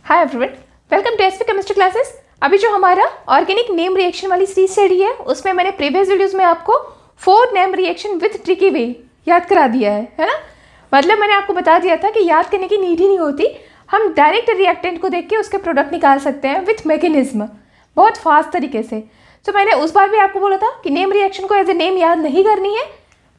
Hi everyone, welcome to SP chemistry classes. अभी जो हमारा ऑर्गेनिक नेम रिएक्शन वाली सीरीज स्टडी है उसमें मैंने प्रीवियस वीडियोस में आपको 4 name reaction with tricky way याद करा दिया है ना। मतलब मैंने आपको बता दिया था कि याद करने की नीड ही नहीं होती, हम डायरेक्ट रिएक्टेंट को देख के उसके प्रोडक्ट निकाल सकते हैं विथ मैकेनिज्म बहुत फास्ट तरीके से। तो मैंने उस बार भी आपको बोला था कि नेम रिएक्शन को एज ए नेम याद नहीं करनी है,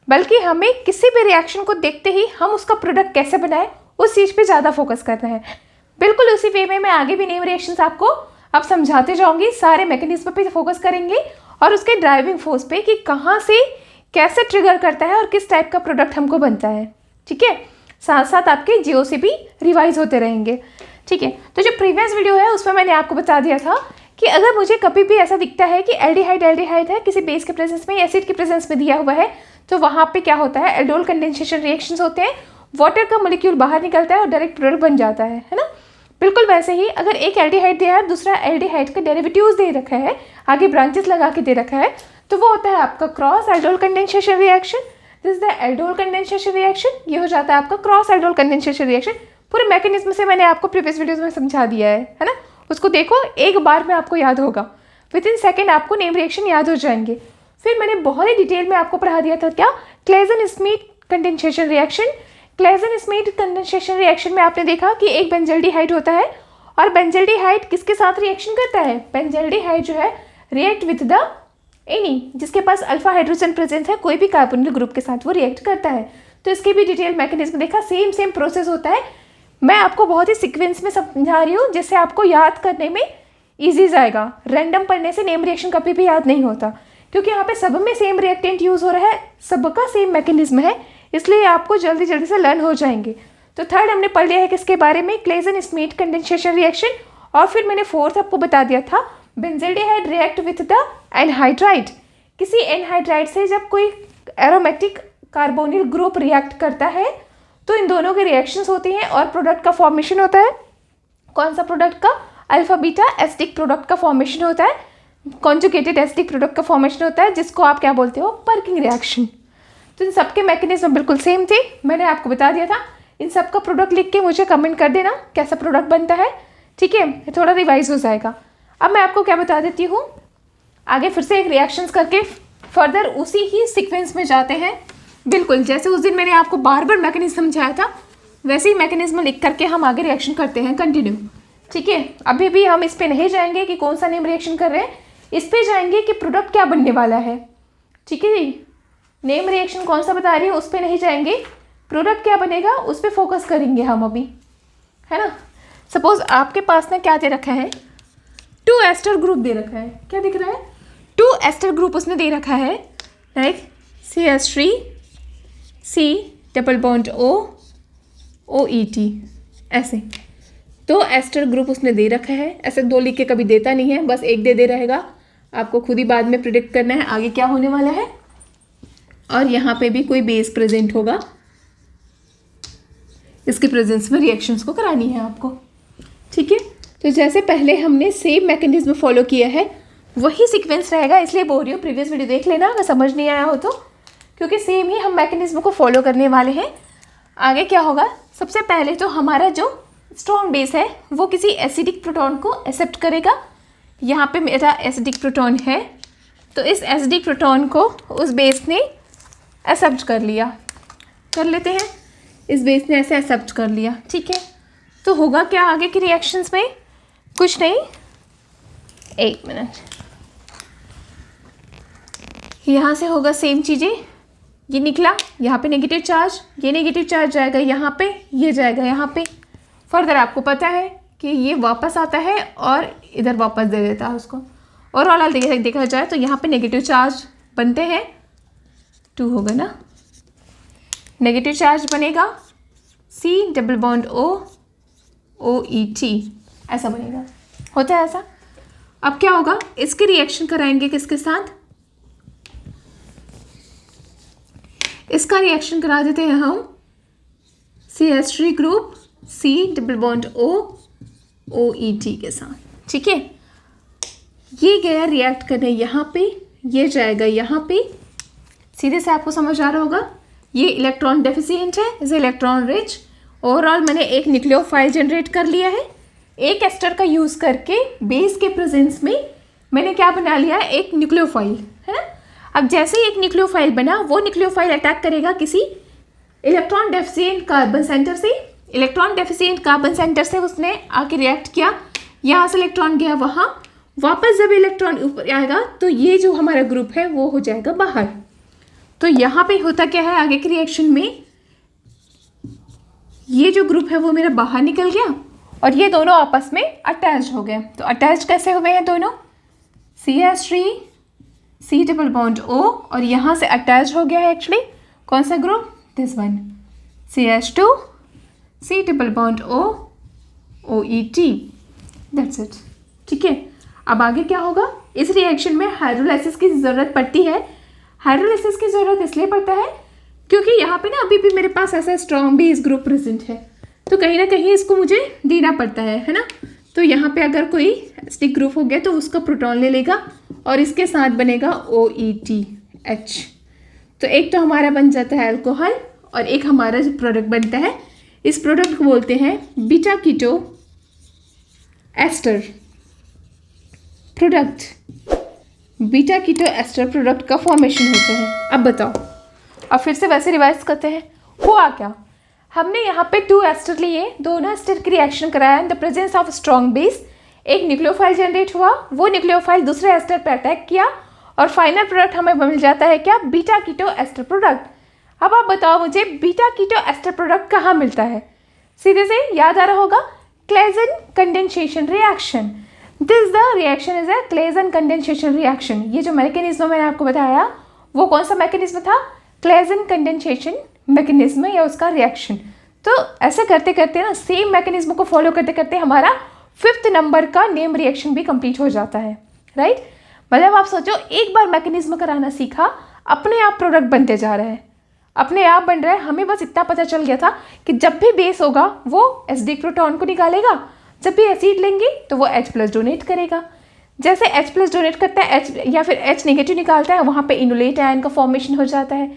बल्कि हमें किसी भी रिएक्शन को देखते ही हम उसका प्रोडक्ट कैसे बनाए उस चीज़ पे ज़्यादा फोकस करना है। बिल्कुल उसी वे में मैं आगे भी नेम रिएक्शंस आपको अब समझाते जाऊंगी, सारे मैकेनिज्म पे फोकस करेंगे और उसके ड्राइविंग फोर्स पे कि कहाँ से कैसे ट्रिगर करता है और किस टाइप का प्रोडक्ट हमको बनता है। ठीक है, साथ साथ आपके जियो से भी रिवाइज होते रहेंगे। ठीक है, तो जो प्रीवियस वीडियो है उसमें मैंने आपको बता दिया था कि अगर मुझे कभी भी ऐसा दिखता है कि एल्डिहाइड है किसी बेस के प्रेजेंस में, एसिड के प्रेजेंस में दिया हुआ है, तो वहाँ पे क्या होता है, एल्डोल कंडेंसेशन रिएक्शंस होते हैं, वाटर का मॉलिक्यूल बाहर निकलता है और डायरेक्ट प्रोडक्ट बन जाता है ना। बिल्कुल वैसे ही अगर एक एल्डिहाइड दिया है, दूसरा एल्डिहाइड का डेरिवेटिव्स दे रखा है, आगे ब्रांचेस लगा के दे रखा है, तो वो होता है आपका cross aldol condensation reaction. This is the aldol condensation reaction, ये हो जाता है आपका क्रॉस एल्डोल कंडेंसेशन रिएक्शन। पूरे मैकेनिज्म से मैंने आपको प्रीवियस वीडियोस में समझा दिया है ना। उसको देखो, एक बार में आपको याद होगा, विद इन सेकेंड आपको नेम रिएक्शन याद हो जाएंगे। फिर मैंने बहुत ही डिटेल में आपको पढ़ा दिया था क्या, Claisen-Smith condensation reaction. Claisen-Smith condensation reaction में आपने देखा कि एक बेंजल्डिहाइड होता है और बेंजल्डिहाइड किसके साथ रिएक्शन करता है, बेंजल्डिहाइड जो है रिएक्ट विद द एनी, जिसके पास अल्फा हाइड्रोजन प्रेजेंस है, कोई भी कार्बोनिल ग्रुप के साथ वो रिएक्ट करता है। तो इसकी भी डिटेल मैकेनिज्म देखा, सेम प्रोसेस होता है। मैं आपको बहुत ही सीक्वेंस में समझा रही हूँ जिससे आपको याद करने में ईजी जाएगा। रैंडम पढ़ने से नेम रिएक्शन कभी भी याद नहीं होता, क्योंकि यहाँ पे सब में सेम रिएक्टेंट यूज़ हो रहा है, सबका सेम मैकेनिज्म है, इसलिए आपको जल्दी से लर्न हो जाएंगे। तो थर्ड हमने पढ़ लिया है किसके बारे में, क्लेजन-स्मिथ कंडेंसेशन रिएक्शन। और फिर मैंने फोर्थ आपको बता दिया था, benzaldehyde react with the anhydride. किसी एनहाइड्राइड से जब कोई एरोमेटिक कार्बोनिल ग्रुप रिएक्ट करता है तो इन दोनों के रिएक्शंस होती हैं और प्रोडक्ट का फॉर्मेशन होता है। कौन सा प्रोडक्ट का, अल्फा बीटा एसिडिक प्रोडक्ट का फॉर्मेशन होता है, कॉन्जुगेटेड एसिडिक प्रोडक्ट का फॉर्मेशन होता है, जिसको आप क्या बोलते हो, पर्किंग रिएक्शन। तो इन सबके मैकेनिज्म बिल्कुल सेम थे, मैंने आपको बता दिया था। इन सब का प्रोडक्ट लिख के मुझे कमेंट कर देना कैसा प्रोडक्ट बनता है। ठीक है, थोड़ा रिवाइज हो जाएगा। अब मैं आपको क्या बता देती हूँ, आगे फिर से एक रिएक्शंस करके फर्दर उसी ही सीक्वेंस में जाते हैं। बिल्कुल जैसे उस दिन मैंने आपको बार मैकेनिज्म समझाया था, वैसे ही मैकेनिज्म लिख करके हम आगे रिएक्शन करते हैं कंटिन्यू। ठीक है, अभी भी हम इस पर नहीं जाएंगे कि कौन सा नेम रिएक्शन कर रहे हैं, इस पर जाएंगे कि प्रोडक्ट क्या बनने वाला है। ठीक है जी, नेम रिएक्शन कौन सा बता रही है उस पर नहीं जाएंगे, प्रोडक्ट क्या बनेगा उस पर फोकस करेंगे हम अभी, है ना। सपोज आपके पास ना क्या दे रखा है, 2 एस्टर ग्रुप दे रखा है, क्या दिख रहा है, 2 एस्टर ग्रुप उसने दे रखा है, like CH3 C double bond O OET, ऐसे 2 एस्टर ग्रुप उसने दे रखा है। ऐसे 2 लिख के कभी देता नहीं है, बस एक दे रहेगा, आपको खुद ही बाद में प्रिडिक्ट करना है आगे क्या होने वाला है। और यहाँ पे भी कोई बेस प्रेजेंट होगा, इसके प्रेजेंस में रिएक्शंस को करानी है आपको। ठीक है, तो जैसे पहले हमने सेम मैकेनिज्म फॉलो किया है वही सीक्वेंस रहेगा, इसलिए बोल रही हूँ प्रीवियस वीडियो देख लेना अगर समझ नहीं आया हो तो, क्योंकि सेम ही हम मैकेनिज्म को फॉलो करने वाले हैं। आगे क्या होगा, सबसे पहले तो हमारा जो स्ट्रॉन्ग बेस है वो किसी एसिडिक प्रोटॉन को एक्सेप्ट करेगा। यहाँ पे मेरा एसिडिक प्रोटॉन है, तो इस एसिडिक प्रोटॉन को उस बेस ने एक्सेप्ट कर लिया, कर लेते हैं, इस बेस ने ऐसे एक्सेप्ट कर लिया। ठीक है, तो होगा क्या आगे की रिएक्शंस में, कुछ नहीं, एक मिनट, यहाँ से होगा सेम चीज़ें, ये निकला, यहाँ पे नेगेटिव चार्ज, ये नेगेटिव चार्ज जाएगा यहाँ पे, ये जाएगा यहाँ पे। फर्दर आपको पता है कि ये वापस आता है और इधर वापस दे देता है उसको। ओवरऑल देखा जाए तो यहाँ पे नेगेटिव चार्ज बनते हैं, 2 होगा ना, नेगेटिव चार्ज बनेगा C double bond O OET, ऐसा बनेगा, होता है ऐसा। अब क्या होगा, इसके रिएक्शन कराएंगे किसके साथ, इसका रिएक्शन करा देते हैं हम CH3 group C double bond O OET के साथ। ठीक है, ये गया रिएक्ट करने यहाँ पे, ये जाएगा यहाँ पे, सीधे से आपको समझ आ रहा होगा। ये इलेक्ट्रॉन डेफिशिएंट है, इसे इलेक्ट्रॉन रिच। ओवरऑल मैंने एक न्यूक्लियोफाइल जनरेट कर लिया है, एक एस्टर का यूज़ करके बेस के प्रेजेंस में मैंने क्या बना लिया, एक न्यूक्लियोफाइल, है ना। अब जैसे ही एक न्यूक्लियोफाइल बना, वो न्यूक्लियोफाइल अटैक करेगा किसी इलेक्ट्रॉन डेफिशिएंट कार्बन सेंटर से। इलेक्ट्रॉन डेफिशिएंट कार्बन सेंटर से उसने आके रिएक्ट किया, यहाँ से इलेक्ट्रॉन गया वहाँ, वापस जब इलेक्ट्रॉन ऊपर आएगा तो ये जो हमारा ग्रुप है वो हो जाएगा बाहर। तो यहाँ पे होता क्या है, आगे के रिएक्शन में ये जो ग्रुप है वो मेरा बाहर निकल गया और ये दोनों आपस में अटैच हो गए। तो अटैच कैसे हुए हैं दोनों, CH3 C double bond O, और यहाँ से अटैच हो गया है एक्चुअली कौन सा group, this one, CH2 C double bond O OET, that's it. ठीक है, अब आगे क्या होगा, इस रिएक्शन में हाइड्रोलाइसिस की ज़रूरत पड़ती है। हाइड्रोलाइसिस की ज़रूरत इसलिए पड़ता है क्योंकि यहाँ पे ना अभी भी मेरे पास ऐसा स्ट्रॉन्ग बेस ग्रुप प्रेजेंट है, तो कहीं ना कहीं इसको मुझे देना पड़ता है ना। तो यहाँ पे अगर कोई एसिडिक ग्रुप हो गया तो उसका प्रोटॉन ले लेगा और इसके साथ बनेगा OETH। तो एक तो हमारा बन जाता है अल्कोहल और एक हमारा जो प्रोडक्ट बनता है, इस प्रोडक्ट को बोलते हैं beta keto ester product. Beta keto ester product का फॉर्मेशन होता है। अब बताओ, अब फिर से वैसे रिवाइज करते हैं, हुआ क्या, हमने यहाँ पे 2 एस्टर लिए, दोनों एस्टर की रिएक्शन कराया in the presence of strong base, एक न्यूक्लियोफाइल जनरेट हुआ, वो न्यूक्लियोफाइल दूसरे एस्टर पे अटैक किया और फाइनल प्रोडक्ट हमें मिल जाता है क्या, बीटा कीटो एस्टर प्रोडक्ट। अब आप बताओ मुझे बीटा कीटो एस्टर प्रोडक्ट कहाँ मिलता है, सीधे से याद आ रहा होगा, Claisen condensation reaction. This the reaction is a Claisen condensation reaction. ये जो मैकेनिज्म मैंने आपको बताया वो कौन सा मैकेनिज्म था, क्लेजन कंडेंसेशन मैकेनिज्म या उसका रिएक्शन। तो ऐसे करते करते ना, सेम मैकेनिज्म को फॉलो करते करते हमारा 5th नंबर का नेम रिएक्शन भी कंप्लीट हो जाता है, राइट। मतलब आप सोचो, एक बार मैकेनिज्म कराना सीखा, अपने आप प्रोडक्ट बनते जा रहे हैं, अपने आप बन रहा है। हमें बस इतना पता चल गया था कि जब भी बेस होगा वो एसिडिक प्रोटॉन को निकालेगा, जब भी एसिड लेंगे तो वो H+ डोनेट करेगा। जैसे H+ डोनेट करता है H या फिर H नेगेटिव निकालता है, वहाँ पे इनोलेट आयन का फॉर्मेशन हो जाता है।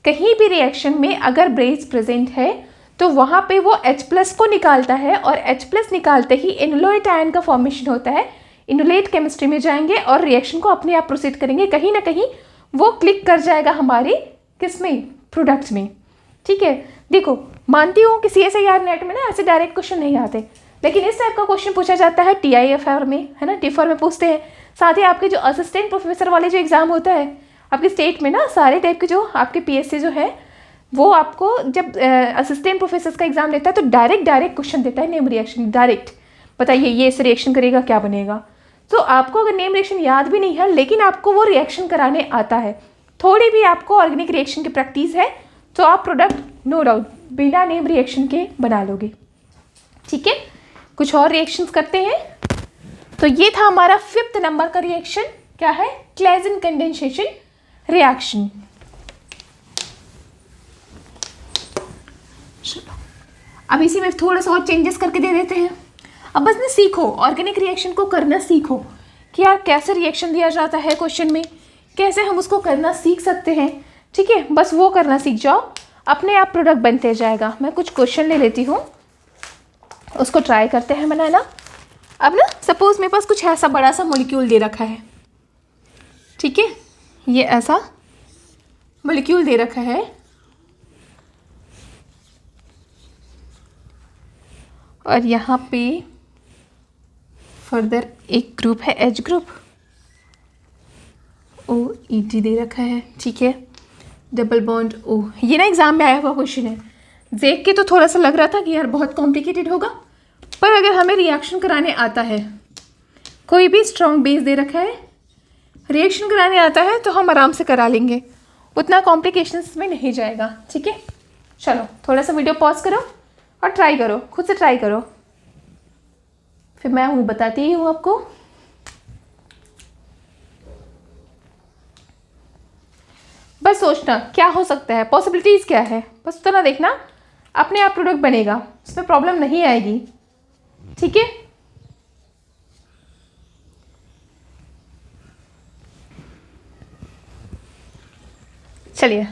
कहीं भी रिएक्शन में अगर बेस प्रेजेंट है तो वहाँ पे वो H+ को निकालता है और H+ निकालते ही इनोलेट आयन का फॉर्मेशन होता है। इनोलेट केमिस्ट्री में जाएंगे और रिएक्शन को अपने आप प्रोसीड करेंगे, कहीं ना कहीं वो क्लिक कर जाएगा हमारे किसमें, प्रोडक्ट्स में। ठीक है, देखो मानती हूँ कि CSIR नेट में ना ऐसे डायरेक्ट क्वेश्चन नहीं आते, लेकिन इस टाइप का क्वेश्चन पूछा जाता है TIFR में, है ना, टिफर में पूछते हैं। साथ ही आपके जो असिस्टेंट प्रोफेसर वाले जो एग्ज़ाम होता है आपके स्टेट में ना, सारे टाइप के जो आपके PSC जो है वो आपको जब असिस्टेंट प्रोफेसर का एग्जाम लेता है तो डायरेक्ट क्वेश्चन देता है, नेम रिएक्शन डायरेक्ट, बताइए ये इस रिएक्शन करेगा क्या बनेगा। तो आपको अगर नेम रिएक्शन याद भी नहीं है लेकिन आपको वो रिएक्शन कराने आता है, थोड़ी भी आपको ऑर्गेनिक रिएक्शन की प्रैक्टिस है, तो आप प्रोडक्ट नो डाउट बिना नेम रिएक्शन के बना लोगे। ठीक है, कुछ और रिएक्शंस करते हैं। तो ये था हमारा 5th नंबर का रिएक्शन, क्या है, क्लेजन कंडेंसेशन रिएक्शन। अब इसी में थोड़ा सा और चेंजेस करके दे देते हैं। अब बस ना सीखो, ऑर्गेनिक रिएक्शन को करना सीखो कि यार कैसे रिएक्शन दिया जाता है क्वेश्चन में, कैसे हम उसको करना सीख सकते हैं। ठीक है, बस वो करना सीख जाओ, अपने आप प्रोडक्ट बनते जाएगा। मैं कुछ क्वेश्चन ले लेती हूँ, उसको ट्राई करते हैं बनाना। अब ना सपोज मेरे पास कुछ ऐसा बड़ा सा मॉलिक्यूल दे रखा है, ठीक है, ये ऐसा मॉलिक्यूल दे रखा है और यहाँ पे फर्दर एक ग्रुप है H ग्रुप, OET दे रखा है, ठीक है, डबल बॉन्ड O। ये ना एग्जाम में आया हुआ क्वेश्चन है, देख के तो थोड़ा सा लग रहा था कि यार बहुत कॉम्प्लिकेटेड होगा, पर अगर हमें रिएक्शन कराने आता है, कोई भी स्ट्रॉन्ग बेस दे रखा है, रिएक्शन कराने आता है तो हम आराम से करा लेंगे, उतना कॉम्प्लिकेशंस में नहीं जाएगा। ठीक है, चलो थोड़ा सा वीडियो पॉज करो और ट्राई करो, खुद से ट्राई करो, फिर मैं हूँ बताती ही हूँ आपको। बस सोचना क्या हो सकता है, पॉसिबिलिटीज़ क्या है, बस उतना देखना, अपने आप प्रोडक्ट बनेगा, उसमें प्रॉब्लम नहीं आएगी। ठीक है, चलिए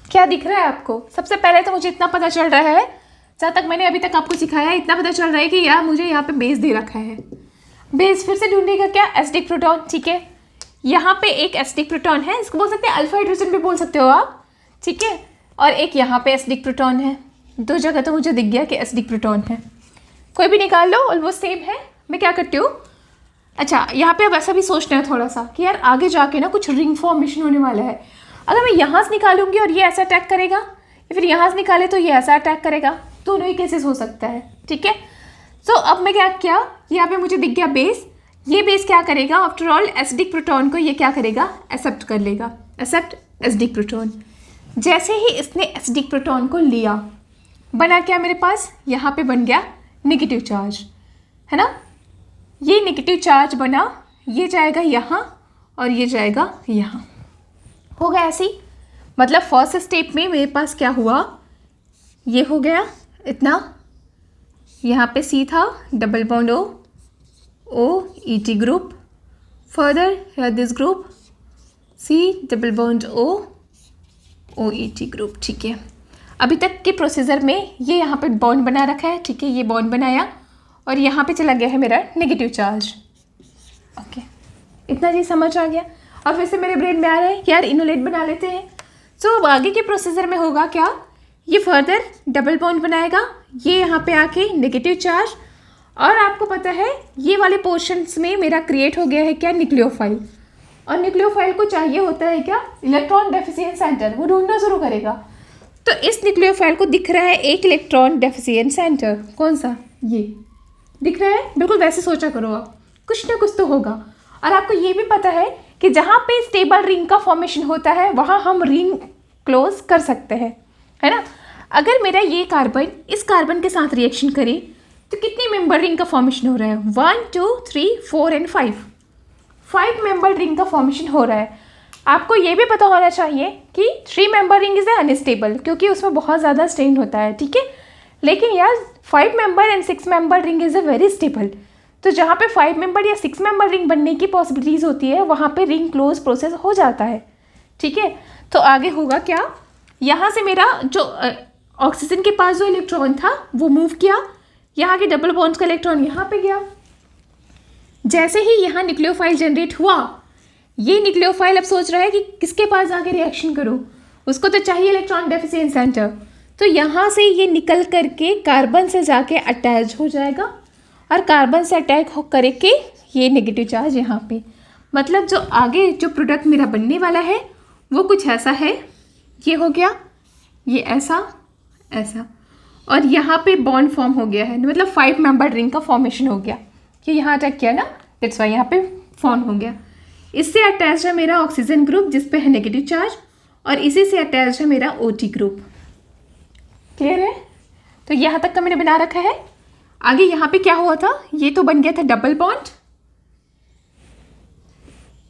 क्या दिख रहा है आपको। सबसे पहले तो मुझे इतना पता चल रहा है, जहाँ तक मैंने अभी तक आपको सिखाया है इतना पता चल रहा है कि यार मुझे यहाँ पे बेस दे रखा है। बेस फिर से ढूंढेगा क्या, एसिडिक प्रोटॉन, ठीक है। यहाँ पे एक एसिडिक प्रोटॉन है, इसको बोल सकते हैं अल्फा हाइड्रोजन भी बोल सकते हो आप, ठीक है। और एक यहाँ पे एसिडिक प्रोटॉन है। दो जगह तो मुझे दिख गया कि एसिडिक प्रोटॉन है, कोई भी निकाल लो, ऑलमोस्ट सेम है। मैं क्या करती हूँ, अच्छा यहाँ पे अब ऐसा भी सोचना है थोड़ा सा कि यार आगे जाके ना कुछ रिंग फॉर्मेशन होने वाला है। अगर मैं यहाँ से निकालूंगी और ये ऐसा अटैक करेगा, या फिर यहाँ से निकाले तो ये ऐसा अटैक करेगा, दोनों ही केसेस हो सकता है, ठीक है। सो अब मैं क्या किया, यहाँ पे मुझे दिख गया बेस। ये बेस क्या करेगा, आफ्टर ऑल एसिडिक प्रोटॉन को ये क्या करेगा, एक्सेप्ट कर लेगा, एक्सेप्ट एसिडिक प्रोटॉन। जैसे ही इसने एसिडिक प्रोटॉन को लिया, बना क्या मेरे पास, यहाँ पे बन गया नेगेटिव चार्ज, है ना। ये नेगेटिव चार्ज बना, ये जाएगा यहाँ और ये जाएगा यहाँ, हो गया ऐसे ही। मतलब फर्स्ट स्टेप में मेरे पास क्या हुआ, ये हो गया इतना, यहाँ पे सी था, double bond O E T group, further this group C double bond O E T group, ठीक है। अभी तक के प्रोसीजर में ये यहाँ पे बॉन्ड बना रखा है, ठीक है, ये बॉन्ड बनाया और यहाँ पे चला गया है मेरा नेगेटिव चार्ज, ओके। इतना जी समझ आ गया। और फिर से मेरे ब्रेन में आ रहा है कि यार इनोलेट बना लेते हैं। सो अब आगे के प्रोसीजर में होगा क्या, ये फर्दर डबल बॉन्ड बनाएगा, ये यहाँ पे आके नेगेटिव चार्ज, और आपको पता है ये वाले पोर्शंस में मेरा क्रिएट हो गया है क्या, न्यूक्लियोफाइल। और न्यूक्लियोफाइल को चाहिए होता है क्या, इलेक्ट्रॉन डेफिशिएंट सेंटर, वो ढूंढना शुरू करेगा। तो इस न्यूक्लियोफाइल को दिख रहा है एक इलेक्ट्रॉन डेफिशिएंट सेंटर, कौन सा, ये दिख रहा है, बिल्कुल वैसे सोचा करो आप, कुछ ना कुछ तो होगा। और आपको ये भी पता है कि जहाँ पे स्टेबल रिंग का फॉर्मेशन होता है वहाँ हम रिंग क्लोज कर सकते हैं, है ना। अगर मेरा ये कार्बन इस कार्बन के साथ रिएक्शन करे तो कितनी मेंबर रिंग का फॉर्मेशन हो रहा है, 1 2 3 4 एंड 5 मेंबर रिंग का फॉर्मेशन हो रहा है। आपको ये भी पता होना चाहिए कि 3 मेंबर रिंग इज़ अनस्टेबल, क्योंकि उसमें बहुत ज़्यादा स्ट्रेन होता है, ठीक है। लेकिन यार 5 member and 6 member ring is a very stable. तो जहाँ पे 5 मेंबर या 6 मेंबर रिंग बनने की पॉसिबिलिटीज़ होती है वहाँ पे रिंग क्लोज प्रोसेस हो जाता है, ठीक है। तो आगे होगा क्या, यहाँ से मेरा जो ऑक्सीजन के पास जो इलेक्ट्रॉन था वो मूव किया, यहाँ के डबल बॉन्ड्स का इलेक्ट्रॉन यहाँ पे गया। जैसे ही यहाँ न्यूक्लियोफाइल जनरेट हुआ, ये न्यूक्लियोफाइल अब सोच रहा है कि किसके पास जाके रिएक्शन करूँ, उसको तो चाहिए इलेक्ट्रॉन डेफिशिएंट सेंटर। तो यहाँ से ये निकल करके कार्बन से जाके अटैच हो जाएगा, और कार्बन से अटैक हो करके ये नेगेटिव चार्ज यहाँ पे, मतलब जो आगे जो प्रोडक्ट मेरा बनने वाला है वो कुछ ऐसा है, ये हो गया, ये ऐसा ऐसा, और यहाँ पे बॉन्ड फॉर्म हो गया है, मतलब 5 मेंबर रिंग का फॉर्मेशन हो गया, ये यहाँ अटैक किया ना, दैट्स वाई यहाँ पे फॉर्म हो गया। इससे अटैच है मेरा ऑक्सीजन ग्रुप जिस पे है नेगेटिव चार्ज, और इसी से अटैच है मेरा OT ग्रुप, क्लियर है। तो यहाँ तक का मैंने बना रखा है। आगे यहाँ पे क्या हुआ था, ये तो बन गया था double bond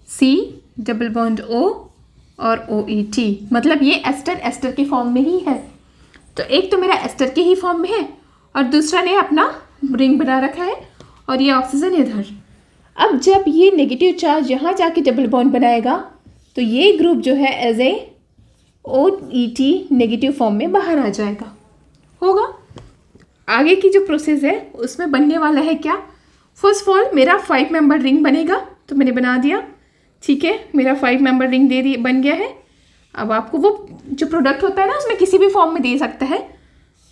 C double bond O और OET, मतलब ये एस्टर एस्टर की फॉर्म में ही है। तो एक तो मेरा एस्टर के ही फॉर्म में है और दूसरा ने अपना रिंग बना रखा है, और ये ऑक्सीजन इधर। अब जब ये नेगेटिव चार्ज यहाँ जाके डबल बॉन्ड बनाएगा तो ये ग्रुप जो है as a OET negative form में बाहर आ जाएगा, होगा। आगे की जो प्रोसेस है उसमें बनने वाला है क्या, फर्स्ट ऑफ ऑल मेरा 5 मेंबर रिंग बनेगा, तो मैंने बना दिया, ठीक है, मेरा 5 मेंबर रिंग बन गया है। अब आपको वो जो प्रोडक्ट होता है ना उसमें किसी भी फॉर्म में दे सकता है,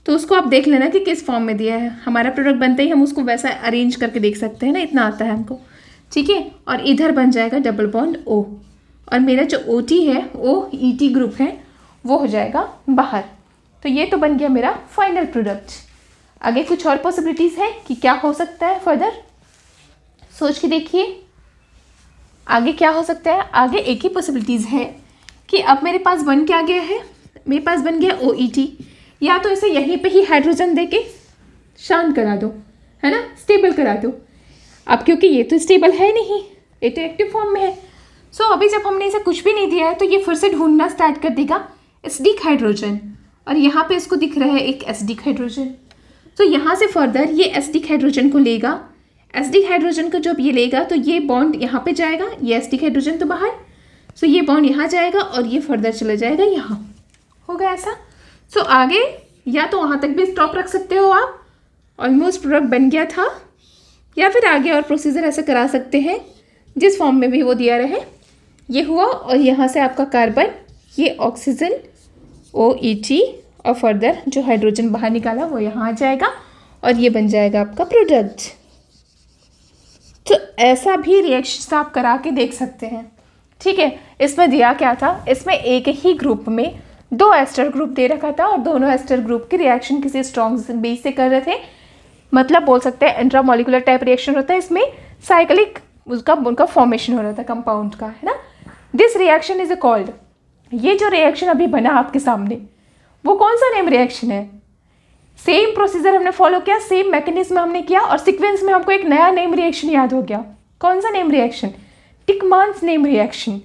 तो उसको आप देख लेना कि किस फॉर्म में दिया है। हमारा प्रोडक्ट बनते ही हम उसको वैसा अरेंज करके देख सकते हैं ना, इतना आता है हमको, ठीक है। और इधर बन जाएगा डबल बॉन्ड O, और मेरा जो OT है OET ग्रुप है वो हो जाएगा बाहर। तो ये तो बन गया मेरा फाइनल प्रोडक्ट। आगे कुछ और पॉसिबिलिटीज़ है कि क्या हो सकता है, फर्दर सोच के देखिए आगे क्या हो सकता है। आगे एक ही पॉसिबिलिटीज़ है कि अब मेरे पास बन क्या गया है, मेरे पास बन गया OET, या तो इसे यहीं पे ही हाइड्रोजन दे के शांत करा दो, है ना, स्टेबल करा दो। अब क्योंकि ये तो स्टेबल है नहीं, ये तो एक्टिव फॉर्म में है, सो अभी जब हमने इसे कुछ भी नहीं दिया है तो ये फिर से ढूंढना स्टार्ट कर देगा एसिडिक हाइड्रोजन, और यहाँ पे इसको दिख रहा है एक एसिडिक हाइड्रोजन। तो यहाँ से फर्दर ये एसिडिक हाइड्रोजन को लेगा, एसिडिक हाइड्रोजन को जब ये लेगा तो ये बॉन्ड यहाँ पे जाएगा, ये एसिडिक हाइड्रोजन तो बाहर, सो ये बॉन्ड यहाँ जाएगा और ये फर्दर चला जाएगा यहाँ, होगा ऐसा। सो आगे या तो वहाँ तक भी स्टॉप रख सकते हो आप, ऑलमोस्ट प्रोडक्ट बन गया था, या फिर आगे और प्रोसीजर ऐसे करा सकते हैं जिस फॉर्म में भी वो दिया रहे। ये हुआ, और यहाँ से आपका कार्बन, ये ऑक्सीजन OET, और फर्दर जो हाइड्रोजन बाहर निकाला वो यहाँ आ जाएगा और ये बन जाएगा आपका प्रोडक्ट। तो ऐसा भी रिएक्शन आप करा के देख सकते हैं, ठीक है। इसमें दिया क्या था, इसमें एक ही ग्रुप में 2 एस्टर ग्रुप दे रखा था और दोनों एस्टर ग्रुप के रिएक्शन किसी स्ट्रॉन्ग बेस से कर रहे थे, मतलब बोल सकते हैं इंट्रामोलिकुलर टाइप रिएक्शन होता है। इसमें साइक्लिक उनका फॉर्मेशन हो रहा था कंपाउंड का, है ना। दिस रिएक्शन इज कॉल्ड, ये जो रिएक्शन अभी बना आपके सामने वो कौन सा नेम रिएक्शन है। सेम प्रोसीजर हमने फॉलो किया, सेम मैकेनिज्म हमने किया, और सीक्वेंस में हमको एक नया नेम रिएक्शन याद हो गया। कौन सा नेम रिएक्शन, डिकमान्स नेम रिएक्शन।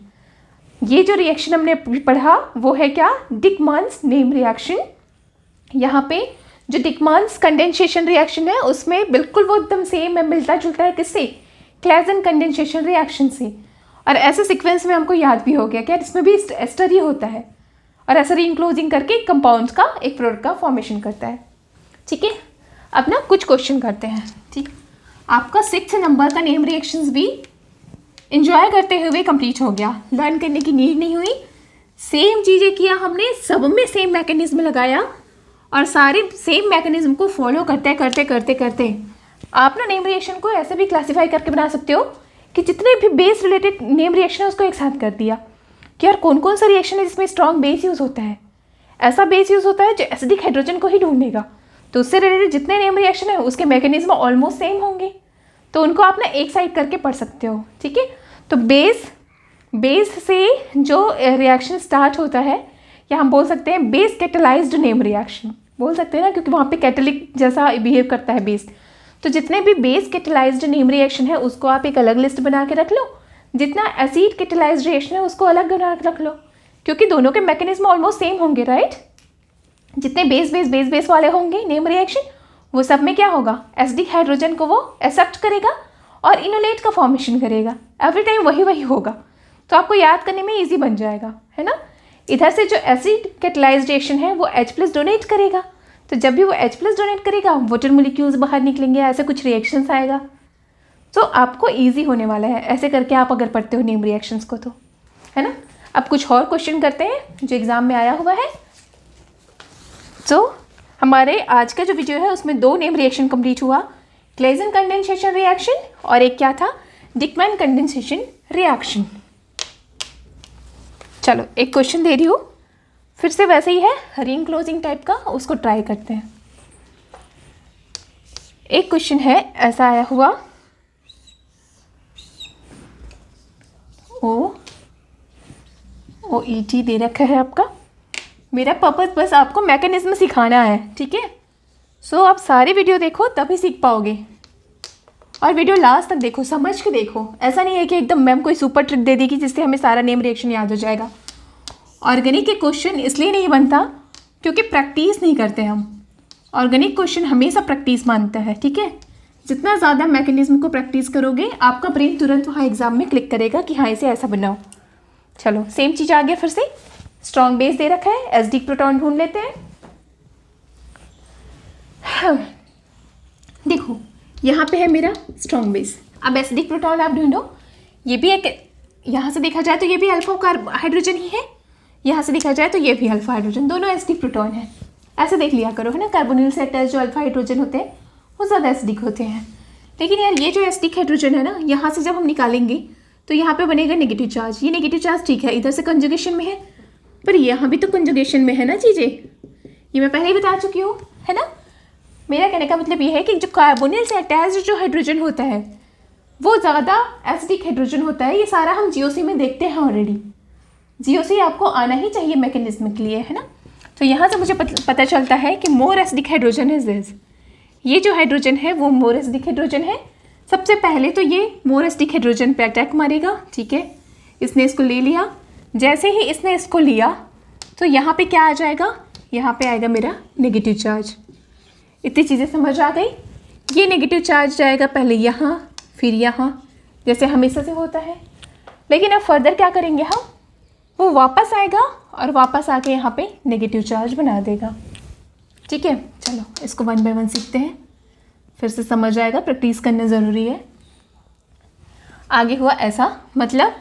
ये जो रिएक्शन हमने पढ़ा वो है क्या, डिकमान्स नेम रिएक्शन। यहाँ पे जो डिकमान्स कंडेंसेशन रिएक्शन है उसमें बिल्कुल वो एकदम सेम है, मिलता जुलता है किससे, क्लेजन कंडेंसेशन रिएक्शन से। और ऐसे सीक्वेंस में हमको याद भी हो गया कि इसमें भी एस्टर ही होता है, और ऐसा रीइंक्लोजिंग करके कंपाउंड का एक प्रोडक्ट का फॉर्मेशन करता है, ठीक है। अब ना कुछ क्वेश्चन करते हैं, ठीक। आपका 6 नंबर का नेम रिएक्शंस भी एंजॉय करते हुए कंप्लीट हो गया, लर्न करने की नीड नहीं हुई, सेम चीज़ें किया हमने, सब में सेम मैकेनिज्म लगाया और सारे सेम मैकेनिज्म को फॉलो करते करते करते करते आप ना नेम रिएक्शन को ऐसे भी क्लासीफाई करके बना सकते हो कि जितने भी बेस रिलेटेड नेम रिएक्शन है उसको एक साथ कर दिया कि यार कौन कौन सा रिएक्शन है जिसमें स्ट्रॉन्ग बेस यूज़ होता है। ऐसा बेस यूज़ होता है जो एसिडिक हाइड्रोजन को ही ढूंढेगा, तो उससे रिलेटेड जितने नेम रिएक्शन है उसके मैकेनिज्म ऑलमोस्ट सेम होंगे, तो उनको आप ना एक साइड करके पढ़ सकते हो, ठीक है। तो बेस से जो रिएक्शन स्टार्ट होता है, या हम बोल सकते हैं बेस कैटेलाइज्ड नेम रिएक्शन बोल सकते हैं ना, क्योंकि वहाँ पे कैटेलिक जैसा बिहेव करता है बेस। तो जितने भी बेस कैटेलाइज्ड नेम रिएक्शन है उसको आप एक अलग लिस्ट बना के रख लो, जितना एसिड कैटेलाइज्ड रिएक्शन है उसको अलग बना के रख लो, क्योंकि दोनों के मैकेनिज्म ऑलमोस्ट सेम होंगे, राइट। जितने बेस वाले होंगे नेम रिएक्शन वो सब में क्या होगा, एसिडिक हाइड्रोजन को वो एक्सेप्ट करेगा और इनोलेट का फॉर्मेशन करेगा, एवरी टाइम वही होगा, तो आपको याद करने में ईजी बन जाएगा, है ना। इधर से जो एसिड कैटेलाइज्ड रिएक्शन है वो H+ डोनेट करेगा, तो जब भी वो H+ डोनेट करेगा वाटर मोलिक्यूल्स बाहर निकलेंगे, ऐसे कुछ रिएक्शंस आएगा, तो आपको इजी होने वाला है ऐसे करके आप अगर पढ़ते हो नेम रिएक्शंस को, तो है ना। अब कुछ और क्वेश्चन करते हैं जो एग्जाम में आया हुआ है। तो हमारे आज का जो वीडियो है उसमें 2 नेम रिएक्शन कंप्लीट हुआ, क्लेजन कंडेंसेशन रिएक्शन और एक क्या था, डिकमैन कंडेंसेशन रिएक्शन। चलो एक क्वेश्चन दे रही हूँ, फिर से वैसे ही है रीइंक्लोजिंग टाइप का, उसको ट्राई करते हैं। एक क्वेश्चन है ऐसा आया हुआ, OET दे रखा है आपका। मेरा पर्पस बस आपको मैकेनिज्म सिखाना है, ठीक है। सो आप सारी वीडियो देखो तभी सीख पाओगे, और वीडियो लास्ट तक देखो, समझ के देखो। ऐसा नहीं है कि एकदम मैम कोई सुपर ट्रिक दे देगी जिससे हमें सारा नेम रिएक्शन याद हो जाएगा। ऑर्गेनिक के क्वेश्चन इसलिए नहीं बनता क्योंकि प्रैक्टिस नहीं करते हम। ऑर्गेनिक क्वेश्चन हमेशा प्रैक्टिस मानता है, ठीक है। जितना ज़्यादा मैकेनिज्म को प्रैक्टिस करोगे आपका ब्रेन तुरंत वहाँ एग्जाम में क्लिक करेगा कि हाँ इसे ऐसा बनाओ। चलो सेम चीज़ आ गया, फिर से स्ट्रॉन्ग बेस दे रखा है, एसिडिक प्रोटॉन ढूंढ लेते हैं। देखो यहाँ पे है मेरा स्ट्रॉन्ग बेस, अब एसिडिक प्रोटॉन आप ढूंढो। ये भी एक, यहाँ से देखा जाए तो ये भी अल्फा हाइड्रोजन ही है, यहाँ से देखा जाए तो ये भी अल्फा हाइड्रोजन, दोनों एसिडिक प्रोटॉन है। ऐसे देख लिया करो, है ना। कार्बोनिल से अटैच जो अल्फा हाइड्रोजन होते हैं वो ज़्यादा एसिडिक होते हैं, लेकिन यार ये जो एसिडिक हाइड्रोजन है ना, यहाँ से जब हम निकालेंगे तो यहाँ पे बनेगा नेगेटिव चार्ज। ये नेगेटिव चार्ज ठीक है, इधर से कंजुगेशन में है, पर यहाँ भी तो कंजुगेशन में है ना चीज़ें, ये मैं पहले ही बता चुकी हूँ, है ना। मेरा कहने का मतलब ये है कि जो कार्बोनिल से अटैच जो हाइड्रोजन होता है वो ज़्यादा एसिडिक हाइड्रोजन होता है। ये सारा हम GOC में देखते हैं ऑलरेडी, GOC आपको आना ही चाहिए मैकेनिज्म के लिए, है ना। तो यहाँ से मुझे पता चलता है कि more acidic hydrogen is this, ये जो हाइड्रोजन है वो मोर एसिडिक हाइड्रोजन है। सबसे पहले तो ये मोर एसिडिक हाइड्रोजन पे अटैक मारेगा, ठीक है। इसने इसको ले लिया, जैसे ही इसने इसको लिया तो यहाँ पे क्या आ जाएगा, यहाँ पे आएगा मेरा नेगेटिव चार्ज। इतनी चीज़ें समझ आ गई। ये नेगेटिव चार्ज जाएगा पहले यहाँ फिर यहाँ, जैसे हमेशा से होता है। लेकिन अब फर्दर क्या करेंगे हम, वो वापस आएगा और वापस आके यहाँ पे नेगेटिव चार्ज बना देगा। ठीक है, चलो इसको 1 बाय 1 सीखते हैं, फिर से समझ आएगा, प्रैक्टिस करना ज़रूरी है। आगे हुआ ऐसा, मतलब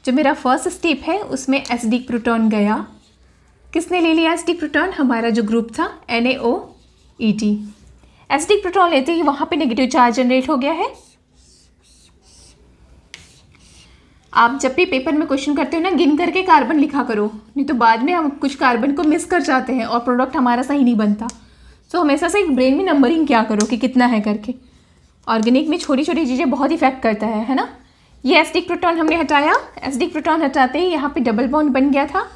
जो मेरा फर्स्ट स्टेप है उसमें एसिडिक प्रोटॉन गया, किसने ले लिया एसिडिक प्रोटॉन, हमारा जो ग्रुप था NaOET। एसिडिक प्रोटॉन लेते ही वहाँ पे नेगेटिव चार्ज जनरेट हो गया है। आप जब भी पेपर में क्वेश्चन करते हो ना, गिन करके कार्बन लिखा करो, नहीं तो बाद में हम कुछ कार्बन को मिस कर जाते हैं और प्रोडक्ट हमारा सही नहीं बनता। तो हमेशा से एक ब्रेन में नंबरिंग क्या करो कि कितना है करके। ऑर्गेनिक में छोटी छोटी चीज़ें बहुत इफेक्ट करता है ना। ये एसिडिक प्रोटॉन हमने हटाया, एसिडिक प्रोटॉन हटाते ही यहाँ पे डबल बॉन्ड बन गया था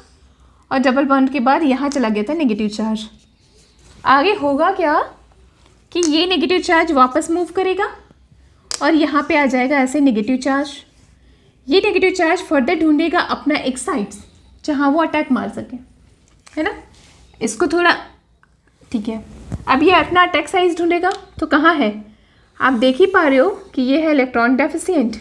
और डबल बॉन्ड के बाद यहाँ चला गया था नेगेटिव चार्ज। आगे होगा क्या कि ये नेगेटिव चार्ज वापस मूव करेगा और यहाँ पे आ जाएगा ऐसे नेगेटिव चार्ज। ये नेगेटिव चार्ज फर्दर ढूंढेगा अपना एक साइड्स जहाँ वो अटैक मार सके, है ना। इसको थोड़ा ठीक है, अब ये अपना अटैक साइज ढूंढेगा तो कहाँ है, आप देख ही पा रहे हो कि ये है इलेक्ट्रॉन डेफिशिएंट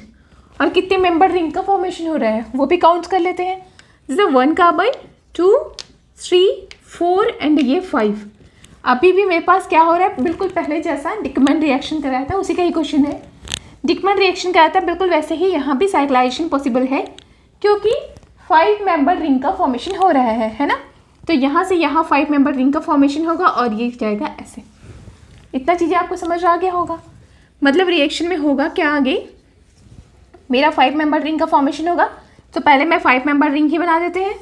और कितने मेंबर रिंग का फॉर्मेशन हो रहा है वो भी काउंट कर लेते हैं। जैसे 1 कार्बन 2 3 4 एंड ये 5। अभी भी मेरे पास क्या हो रहा है, बिल्कुल पहले जैसा डिकमैन रिएक्शन कराया था उसी का ही क्वेश्चन है। डिकमैन रिएक्शन कराया था बिल्कुल वैसे ही यहाँ भी साइक्लाइजेशन पॉसिबल है क्योंकि 5 मेंबर रिंग का फॉर्मेशन हो रहा है ना। तो यहाँ से यहाँ 5 मेंबर रिंग का फॉर्मेशन होगा और ये जाएगा ऐसे। इतना चीज़ें आपको समझ आ गया होगा। मतलब रिएक्शन में होगा क्या, आगे मेरा 5 मेंबर रिंग का फॉर्मेशन होगा तो पहले मैं 5 मेंबर रिंग ही बना देते हैं।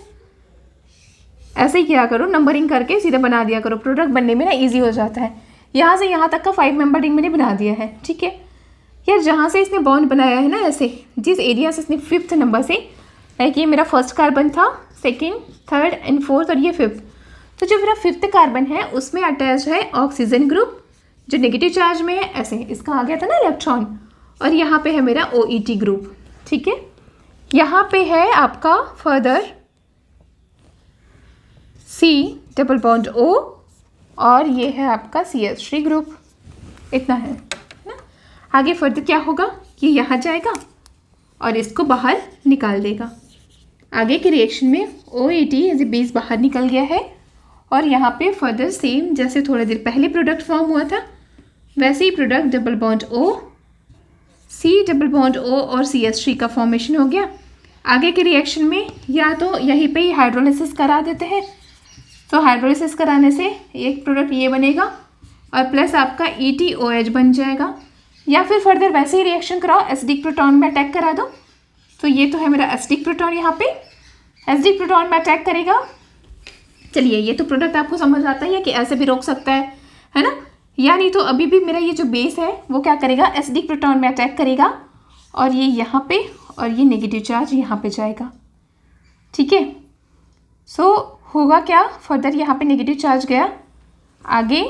ऐसे ही किया करो, नंबरिंग करके सीधे बना दिया करो, प्रोडक्ट बनने में ना ईजी हो जाता है। यहाँ से यहाँ तक का 5 मेंबर रिंग मैंने बना दिया है, ठीक है। यार जहाँ से इसने बॉन्ड बनाया है ना, ऐसे जिस एरिया से इसने 5th नंबर से, लाइक ये मेरा फर्स्ट कार्बन था, 2nd 3rd एंड 4th और ये 5th, तो जो मेरा 5th कार्बन है उसमें अटैच है ऑक्सीजन ग्रुप जो नेगेटिव चार्ज में है, ऐसे इसका आ गया था ना इलेक्ट्रॉन, और यहाँ पे है मेरा OET ग्रुप, ठीक है। यहाँ पे है आपका further C double bond O और ये है आपका CH3 ग्रुप, इतना है ना। आगे फर्दर क्या होगा, ये यहाँ जाएगा और इसको बाहर निकाल देगा। आगे के रिएक्शन में OET एज ए बेस बाहर निकल गया है और यहाँ पे फर्दर सेम जैसे थोड़ी देर पहले प्रोडक्ट फॉर्म हुआ था वैसे ही product double bond O, C double bond O और CH3 का फॉर्मेशन हो गया। आगे के रिएक्शन में या तो यहीं पे ही हाइड्रोलिसिस करा देते हैं, तो हाइड्रोलिसिस कराने से एक प्रोडक्ट ये बनेगा और प्लस आपका ETOH बन जाएगा, या फिर फर्दर वैसे ही रिएक्शन कराओ, एसिडिक प्रोटॉन में अटैक करा दो। तो ये तो है मेरा एसिडिक प्रोटॉन, यहाँ पे एसिडिक प्रोटॉन में अटैक करेगा। चलिए ये तो प्रोडक्ट आपको समझ आता है कि ऐसे भी रोक सकता है ना। या नहीं तो अभी भी मेरा ये जो बेस है वो क्या करेगा, एसिडिक प्रोटॉन में अटैक करेगा और ये यहाँ पे और ये नेगेटिव चार्ज यहाँ पे जाएगा, ठीक है। सो होगा क्या, फर्दर यहाँ पे नेगेटिव चार्ज गया। आगे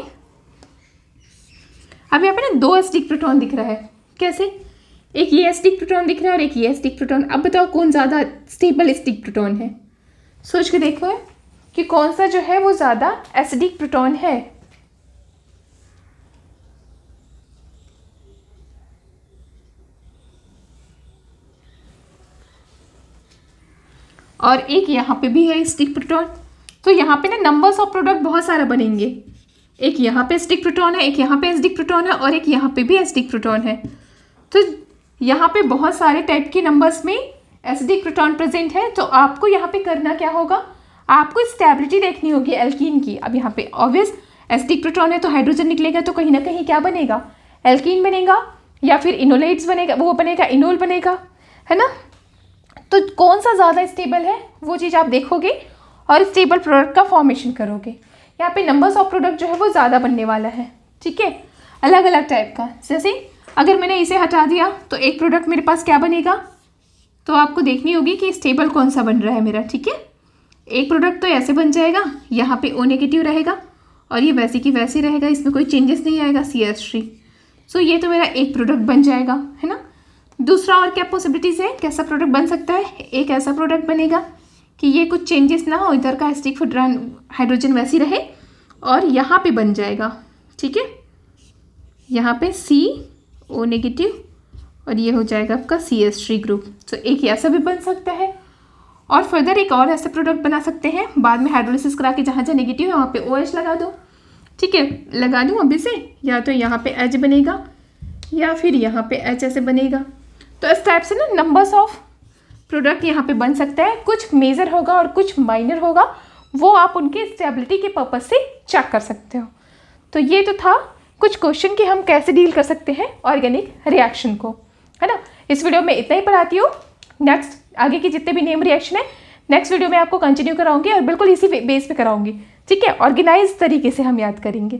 अब यहाँ पे ना 2 एसिडिक प्रोटॉन दिख रहा है, कैसे, एक ये एसिडिक प्रोटॉन दिख रहा है और एक ये एसिडिक प्रोटॉन। अब बताओ कौन ज़्यादा स्टेबल एसिडिक प्रोटॉन है, सोच के देखो कि कौन सा जो है वो ज़्यादा एसिडिक प्रोटॉन है। और एक यहाँ पे भी है एसिडिक प्रोटॉन, तो यहाँ पे ना नंबर्स ऑफ प्रोडक्ट बहुत सारा बनेंगे। एक यहाँ पे एसिडिक प्रोटॉन है, एक यहाँ पे एसिडिक प्रोटॉन है और एक यहाँ पे भी एसिडिक प्रोटॉन है। तो यहाँ पे बहुत सारे टाइप के नंबर्स में एसिडिक प्रोटॉन प्रेजेंट है। तो आपको यहाँ पे करना क्या होगा, आपको स्टेबिलिटी देखनी होगी एल्कीन की। अब यहाँ पे ऑब्वियस एसिडिक प्रोटॉन है तो हाइड्रोजन निकलेगा, तो कहीं ना कहीं क्या बनेगा, एल्कीन बनेगा या फिर इनोलेट्स बनेगा, वो बनेगा इनोल बनेगा, है ना। तो कौन सा ज़्यादा स्टेबल है वो चीज़ आप देखोगे और स्टेबल प्रोडक्ट का फॉर्मेशन करोगे। यहाँ पे नंबर्स ऑफ प्रोडक्ट जो है वो ज़्यादा बनने वाला है, ठीक है, अलग अलग टाइप का। जैसे अगर मैंने इसे हटा दिया तो एक प्रोडक्ट मेरे पास क्या बनेगा, तो आपको देखनी होगी कि स्टेबल कौन सा बन रहा है मेरा, ठीक है। एक प्रोडक्ट तो ऐसे बन जाएगा, यहाँ पे O नेगेटिव रहेगा और ये वैसे की वैसे रहेगा, इसमें कोई चेंजेस नहीं आएगा, CH3। सो ये तो मेरा एक प्रोडक्ट बन जाएगा, है ना। दूसरा और क्या पॉसिबिलिटीज़ है, कैसा प्रोडक्ट बन सकता है, एक ऐसा प्रोडक्ट बनेगा कि ये कुछ चेंजेस ना हो, इधर का एसिडिक हाइड्रोजन वैसी रहे और यहाँ पे बन जाएगा, ठीक है। यहाँ पे CO नेगेटिव और ये हो जाएगा आपका CH3 ग्रुप। तो एक ऐसा भी बन सकता है और फर्दर एक और ऐसा प्रोडक्ट बना सकते हैं, बाद में हाइड्रोलिसिस करा के जहाँ जहाँ नेगेटिव है वहाँ पे OH लगा दो ठीक है, लगा दूँ अभी से, या तो यहाँ पे H बनेगा या फिर यहाँ पे H ऐसे बनेगा। तो इस टाइप से ना नंबर्स ऑफ प्रोडक्ट यहाँ पे बन सकता है, कुछ मेजर होगा और कुछ माइनर होगा, वो आप उनके स्टेबिलिटी के पर्पज से चेक कर सकते हो। तो ये तो था कुछ क्वेश्चन कि हम कैसे डील कर सकते हैं ऑर्गेनिक रिएक्शन को, है ना। इस वीडियो में इतना ही पढ़ाती हूँ। नेक्स्ट आगे की जितने भी नेम रिएक्शन है नेक्स्ट वीडियो में आपको कंटिन्यू कराऊंगी और बिल्कुल इसी बेस पे कराऊंगी, ठीक है। ऑर्गेनाइज तरीके से हम याद करेंगे।